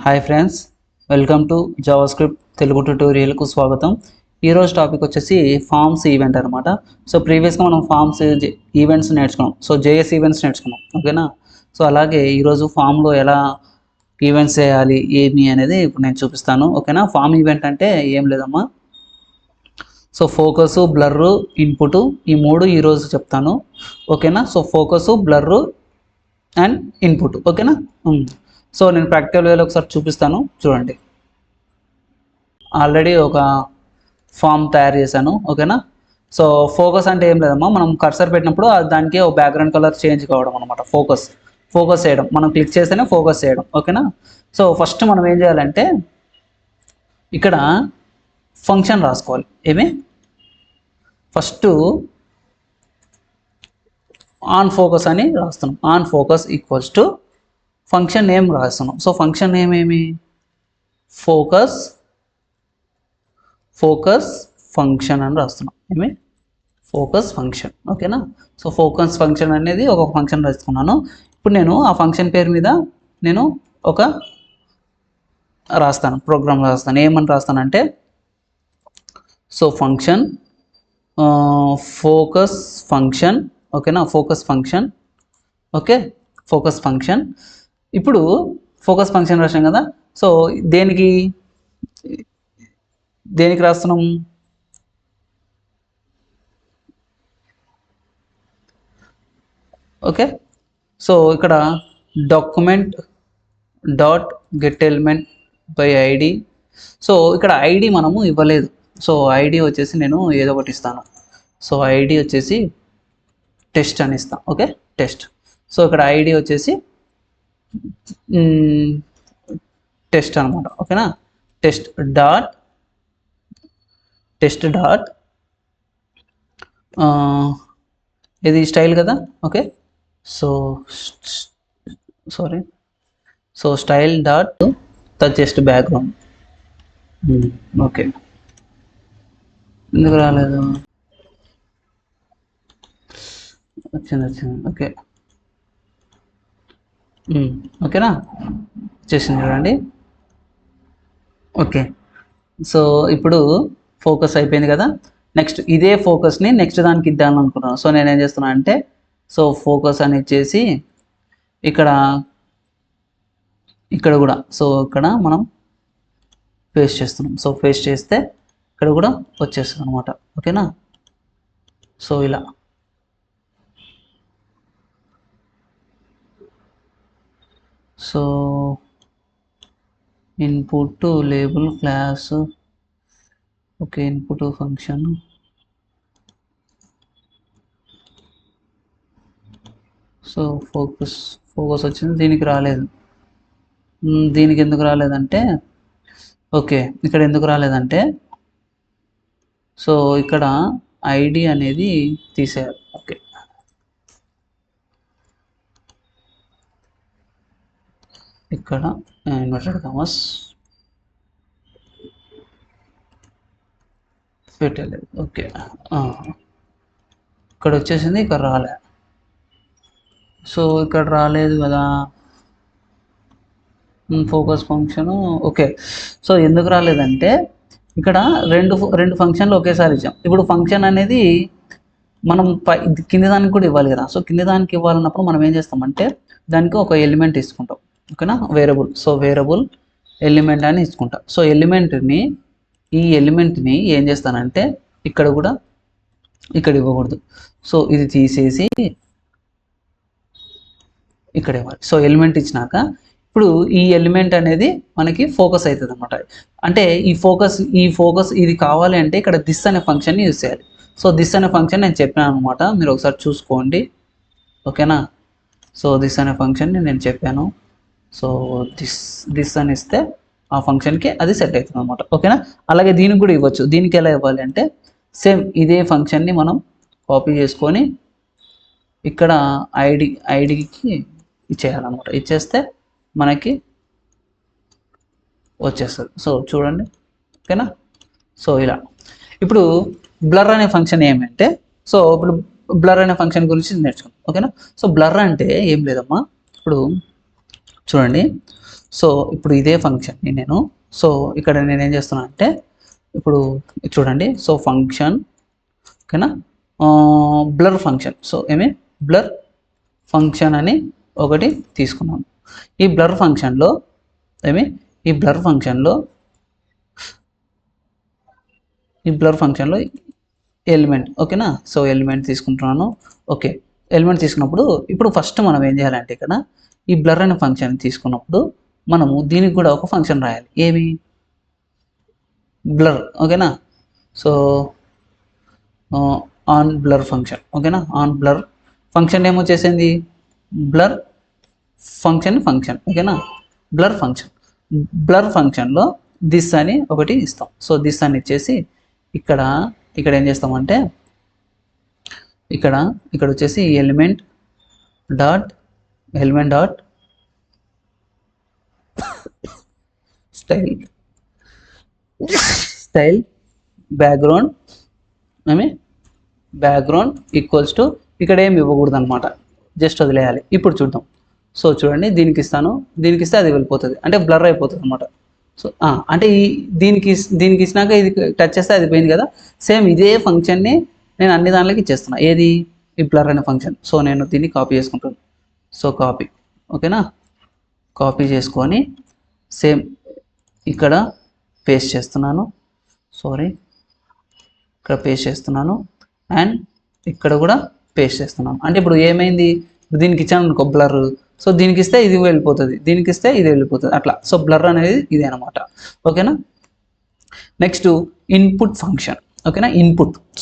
Hi friends, welcome to JavaScript Telugu ట్యుటోరియల్కు స్వాగతం. ఈరోజు టాపిక్ వచ్చేసి ఫార్మ్స్ ఈవెంట్ అనమాట. సో ప్రీవియస్గా మనం ఫార్మ్స్ ఈవెంట్స్ నేర్చుకున్నాం. సో జేఎస్ ఈవెంట్స్ నేర్చుకున్నాం, ఓకేనా. సో అలాగే ఈరోజు ఫామ్లో ఎలా ఈవెంట్స్ చేయాలి ఏమి అనేది ఇప్పుడు నేను చూపిస్తాను, ఓకేనా. ఫామ్ ఈవెంట్ అంటే ఏం లేదమ్మా, సో ఫోకస్, బ్లర్, ఇన్పుట్, ఈ మూడు ఈరోజు చెప్తాను, ఓకేనా. So focus, blur and input, ఓకేనా. సో నేను ప్రాక్టికల్ వేలో ఒకసారి చూపిస్తాను, చూడండి. ఆల్రెడీ ఒక ఫామ్ తయారు చేశాను, ఓకేనా. సో ఫోకస్ అంటే ఏం లేదమ్మా, మనం కర్సర్ పెట్టినప్పుడు దానికి ఒక బ్యాక్గ్రౌండ్ కలర్ చేంజ్ కావడం అనమాట. ఫోకస్ చేయడం, మనం క్లిక్ చేస్తేనే ఫోకస్ చేయడం, ఓకేనా. సో ఫస్ట్ మనం ఏం చేయాలంటే ఇక్కడ ఫంక్షన్ రాసుకోవాలి. ఏమి ఫస్ట్ ఆన్ ఫోకస్ అని రాస్తున్నాం. On focus equals to function name రాస్తున్నాం. సో ఫంక్షన్ నేమ్ ఏమి, ఫోకస్ ఫంక్షన్ అని రాస్తున్నాం. ఏమి ఫోకస్ ఫంక్షన్, ఓకేనా. సో ఫోకస్ ఫంక్షన్ అనేది ఒక ఫంక్షన్ రాసుకున్నాను. ఇప్పుడు నేను ఆ ఫంక్షన్ పేరు మీద నేను ఒక రాస్తాను, ప్రోగ్రామ్ రాస్తాను. ఏమని రాస్తానంటే సో ఫంక్షన్ ఫోకస్ ఫంక్షన్, ఓకేనా. Focus function, okay. Focus function. ఇప్పుడు ఫోకస్ ఫంక్షన్ రాసాం కదా. సో దేనికి రాస్తున్నాం, ఓకే. సో ఇక్కడ document dot get element by ID. So ఇక్కడ ఐడి మనము ఇవ్వలేదు. సో ఐడి వచ్చేసి నేను ఏదో ఒకటి ఇస్తాను. సో ఐడి వచ్చేసి టెస్ట్ అని ఇస్తాను, ఓకే. టెస్ట్. సో ఇక్కడ ఐడి వచ్చేసి టెస్ట్ అనమాట, ఓకేనా. టెస్ట్ డాట్ ఇది స్టైల్ కదా, okay. So sorry, so style dot just background, okay. ఎందుకు రాలేదు, వచ్చింది, ఓకే. ఓకేనా, చేసింది చూడండి, ఓకే. సో ఇప్పుడు ఫోకస్ అయిపోయింది కదా. నెక్స్ట్ ఇదే ఫోకస్ని నెక్స్ట్ దానికి ఇద్దామని అనుకుంటున్నాను. సో నేను ఏం చేస్తున్నా అంటే సో ఫోకస్ అని ఇచ్చేసి ఇక్కడ కూడా సో ఇక్కడ మనం పేస్ట్ చేస్తున్నాం. సో పేస్ట్ చేస్తే ఇక్కడ కూడా వచ్చేస్తుంది అనమాట, ఓకేనా. సో ఇలా so input label class, okay. Input function, so focus వచ్చింది, దీనికి రాలేదు. దీనికి ఎందుకు రాలేదంటే ఓకే, ఇక్కడ ఎందుకు రాలేదంటే సో ఇక్కడ ఐడి అనేది తీసేయాలి, ఓకే. ఇక్కడ ఇన్వర్టెడ్ కామర్స్ పెట్టలేదు, ఓకే. ఇక్కడ వచ్చేసింది, ఇక్కడ రాలే. సో ఇక్కడ రాలేదు కదా ఫోకస్ ఫంక్షను, ఓకే. సో ఎందుకు రాలేదంటే ఇక్కడ రెండు ఫంక్షన్లు ఒకేసారి ఇచ్చాం. ఇప్పుడు ఫంక్షన్ అనేది మనం కింది దానికి కూడా ఇవ్వాలి కదా. సో కింది దానికి ఇవ్వాలన్నప్పుడు మనం ఏం చేస్తామంటే దానికి ఒక ఎలిమెంట్ తీసుకుంటాం, ఓకేనా. వేరియబుల్, సో వేరియబుల్ ఎలిమెంట్ అని తీసుకుంటాం. సో ఈ ఎలిమెంట్ని ఏం చేస్తానంటే ఇక్కడ ఇవ్వకూడదు. సో ఇది తీసేసి ఇక్కడ ఇవ్వాలి. సో ఎలిమెంట్ ఇచ్చినాక ఇప్పుడు ఈ ఎలిమెంట్ అనేది మనకి ఫోకస్ అవుతుంది అనమాట. అంటే ఈ ఫోకస్ ఇది కావాలి అంటే ఇక్కడ దిస్ అనే ఫంక్షన్ని యూజ్ చేయాలి. సో దిస్ అనే ఫంక్షన్ నేను చెప్పాను అనమాట, మీరు ఒకసారి చూసుకోండి, ఓకేనా. సో దిస్ అనే ఫంక్షన్ని నేను చెప్పాను. సో దిస్ అని ఇస్తే ఆ ఫంక్షన్కి అది సెట్ అవుతుంది అనమాట, ఓకేనా. అలాగే దీనికి కూడా ఇవ్వచ్చు. దీనికి ఎలా ఇవ్వాలి అంటే సేమ్ ఇదే ఫంక్షన్ని మనం కాపీ చేసుకొని ఇక్కడ ఐడికి ఇచ్చేయాలన్నమాట. ఇచ్చేస్తే మనకి వచ్చేస్తుంది. సో చూడండి, ఓకేనా. సో ఇలా ఇప్పుడు బ్లర్ అనే ఫంక్షన్ ఏమంటే సో ఇప్పుడు బ్లర్ అనే ఫంక్షన్ గురించి నేర్చుకుందాం, ఓకేనా. సో బ్లర్ అంటే ఏం లేదమ్మా, ఇప్పుడు చూడండి. సో ఇప్పుడు ఇదే ఫంక్షన్ని నేను సో ఇక్కడ నేను ఏం చేస్తున్నా అంటే ఇప్పుడు చూడండి సో ఫంక్షన్ ఓకేనా blur function so blur function అని ఒకటి తీసుకున్నాను. ఈ బ్లర్ ఫంక్షన్లో ఈ బ్లర్ ఫంక్షన్లో ఎలిమెంట్ ఓకేనా. సో ఎలిమెంట్ తీసుకుంటున్నాను. ఓకే ఎలిమెంట్ తీసుకున్నప్పుడు ఇప్పుడు ఫస్ట్ మనం ఏం చేయాలంటే ఇక్కడ ఈ బ్లర్ అనే ఫంక్షన్ తీసుకున్నప్పుడు మనము దీనికి కూడా ఒక ఫంక్షన్ రాయాలి. ఏమి బ్లర్ ఓకేనా. సో ఆన్ బ్లర్ ఫంక్షన్ ఓకేనా. ఆన్ బ్లర్ ఫంక్షన్ ఏమొచ్చేసింది బ్లర్ ఫంక్షన్ ఓకేనా. బ్లర్ ఫంక్షన్లో దిస్ అని ఒకటి ఇస్తాం. సో దిస్ అని ఇచ్చేసి ఇక్కడ ఏం చేస్తామంటే ఇక్కడ వచ్చేసి element dot style background equals to ఇక్కడ ఏమి ఇవ్వకూడదు అనమాట, జస్ట్ వదిలేయాలి. ఇప్పుడు చూద్దాం. సో చూడండి దీనికి ఇస్తే అది వెళ్ళిపోతుంది, అంటే బ్లర్ అయిపోతుంది అనమాట. సో అంటే దీనికి ఇచ్చినాక ఇది టచ్ చేస్తే అది పోయింది కదా. సేమ్ ఇదే ఫంక్షన్ని నేను అన్ని దాంట్లోకి ఇచ్చేస్తున్నా. ఏది ఈ బ్లర్ అనే ఫంక్షన్. సో నేను దీన్ని కాపీ చేసుకుంటాను. సో కాపీ ఓకేనా. కాపీ చేసుకొని సేమ్ ఇక్కడ పేస్ట్ చేస్తున్నాను. ఇక్కడ పేస్ట్ చేస్తున్నాను అండ్ ఇక్కడ కూడా పేస్ట్ చేస్తున్నాను. అంటే ఇప్పుడు ఏమైంది, దీనికి ఇచ్చాను అనుకో బ్లర్, సో దీనికి ఇస్తే ఇది వెళ్ళిపోతుంది, దీనికి ఇస్తే ఇది వెళ్ళిపోతుంది అట్లా. సో బ్లర్ అనేది ఇదే అనమాట ఓకేనా. నెక్స్ట్ ఇన్పుట్ ఫంక్షన్ ఓకేనా.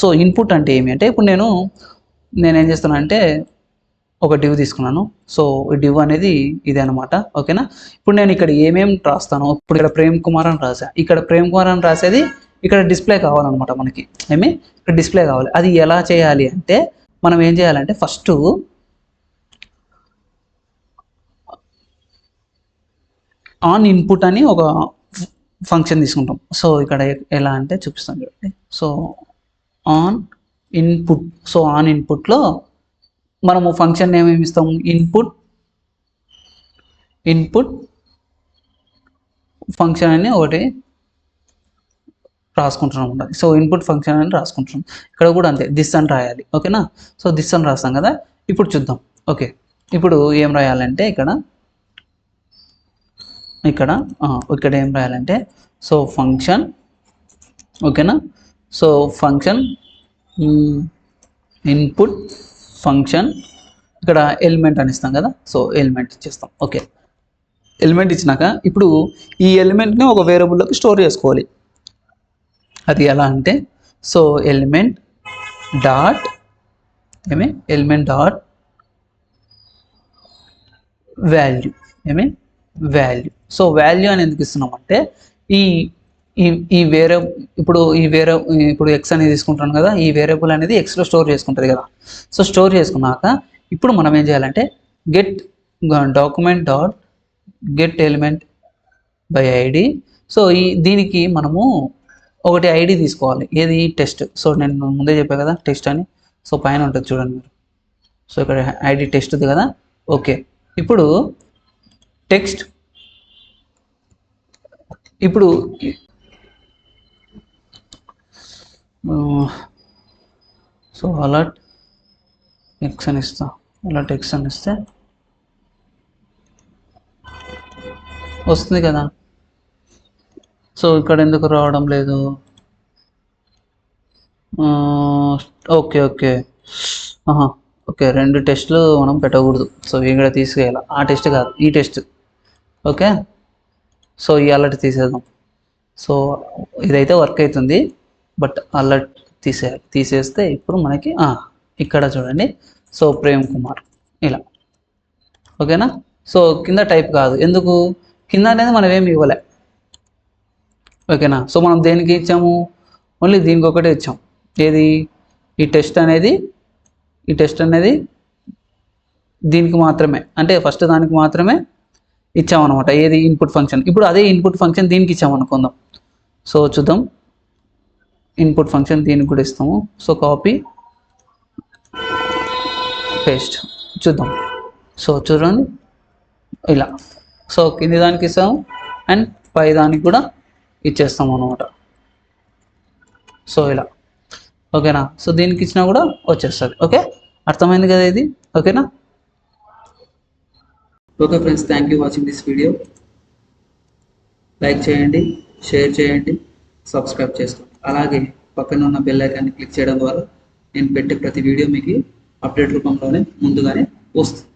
సో ఇన్పుట్ అంటే ఏమి అంటే ఇప్పుడు నేను ఏం చేస్తున్నాను అంటే ఒక డివ్ తీసుకున్నాను. సో ఈ డివ్ అనేది ఇదే అనమాట ఓకేనా. ఇప్పుడు నేను ఇక్కడ ఏమేమి రాస్తాను, ఇప్పుడు ఇక్కడ ప్రేమ్ కుమార్ అని రాసా, ఇక్కడ ప్రేమ్ కుమార్ అని రాసేది ఇక్కడ డిస్ప్లే కావాలన్నమాట మనకి. ఇక్కడ డిస్ప్లే కావాలి. అది ఎలా చేయాలి అంటే మనం ఏం చేయాలంటే ఫస్ట్ ఆన్ ఇన్పుట్ అని ఒక ఫంక్షన్ తీసుకుంటాం. సో ఇక్కడ ఎలా అంటే చూపిస్తాను చూడండి. సో ఆన్ ఇన్పుట్లో మనము ఫంక్షన్ ఏమేమి ఇస్తాము, ఇన్పుట్ ఫంక్షన్ అని ఒకటి రాసుకుంటున్నాం అనమాట. సో ఇన్పుట్ ఫంక్షన్ అని రాసుకుంటున్నాం. ఇక్కడ కూడా అంతే, దిస్ అని రాయాలి ఓకేనా. సో దిస్ అని రాస్తాం కదా. ఇప్పుడు చూద్దాం. ఓకే ఇప్పుడు ఏం రాయాలంటే ఇక్కడ ఏం రాయాలంటే సో ఫంక్షన్ ఓకేనా. సో ఫంక్షన్ ఇన్పుట్ ఫంక్షన్ ఇక్కడ ఎలిమెంట్ అని ఇస్తాం కదా. సో ఎలిమెంట్ ఇచ్చేస్తాం. ఓకే ఎలిమెంట్ ఇచ్చినాక ఇప్పుడు ఈ ఎలిమెంట్ని ఒక వేరియబుల్లోకి స్టోర్ చేసుకోవాలి. అది ఎలా అంటే so element dot value so value అని ఎందుకు ఇస్తున్నాం అంటే ఇప్పుడు ఎక్స్ అనేది తీసుకుంటాను కదా, ఈ వేరియబుల్ అనేది ఎక్స్లో స్టోర్ చేసుకుంటుంది కదా. సో స్టోర్ చేసుకున్నాక ఇప్పుడు మనం ఏం చేయాలంటే get element by ID. So దీనికి మనము ఒకటి ఐడి తీసుకోవాలి. ఏది టెస్ట్. సో నేను ముందే చెప్పా కదా టెస్ట్ అని. సో పైన ఉంటుంది చూడండి మీరు. సో ఇక్కడ ఐడి టెస్ట్ ఉంది కదా. ఓకే ఇప్పుడు టెక్స్ట్ ఇప్పుడు సో అలర్ట్ ఎక్స్ అని ఇస్తా. అలర్ట్ ఎక్స్ అని ఇస్తే వస్తుంది కదా. సో ఇక్కడ ఎందుకు రావడం లేదు. ఓకే రెండు టెస్ట్లు మనం పెట్టకూడదు. సో ఇక్కడ తీసుకెళ్ళాలి. ఆ టెస్ట్ కాదు, ఈ టెస్ట్. ఓకే సో ఈ అలర్ట్ తీసేద్దాం. సో ఇదైతే వర్క్ అవుతుంది, బట్ అలర్ట్ తీసేయాలి. తీసేస్తే ఇప్పుడు మనకి ఇక్కడ చూడండి. సో ప్రేమ్ కుమార్ ఇలా ఓకేనా. సో కింద టైప్ కాదు, ఎందుకు కింద అనేది మనం ఏమి ఇవ్వలే ఓకేనా. సో మనం దేనికి ఇచ్చాము, ఓన్లీ దీనికి ఒకటే ఇచ్చాం. ఏది ఈ టెస్ట్ అనేది దీనికి మాత్రమే, అంటే ఫస్ట్ దానికి మాత్రమే ఇచ్చామన్నమాట. ఏది ఇన్పుట్ ఫంక్షన్. ఇప్పుడు అదే ఇన్పుట్ ఫంక్షన్ దీనికి ఇచ్చామనుకుందాం. సో చూద్దాం. ఇన్పుట్ ఫంక్షన్ దీనికి కూడా ఇస్తాము. సో కాపీ పేస్ట్ చూద్దాం. సో చూడండి ఇలా సో కింది దానికి ఇస్తాము అండ్ పై దానికి కూడా ఇచ్చేస్తాం అనమాట. సో ఇలా ఓకేనా. సో దీనికి ఇచ్చినా కూడా వచ్చేస్తుంది. ఓకే, అర్థమైంది కదా ఇది. ఓకేనా. Okay friends, thank you watching this video. Like చేయండి, షేర్ చేయండి, సబ్స్క్రైబ్ చేసుకోండి. అలాగే పక్కన ఉన్న బెల్ ఐకాన్ని క్లిక్ చేయడం ద్వారా నేను పెట్టే ప్రతి వీడియో మీకు అప్డేట్ రూపంలోనే ముందుగానే వస్తుంది.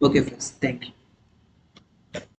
Okay friends, thank you.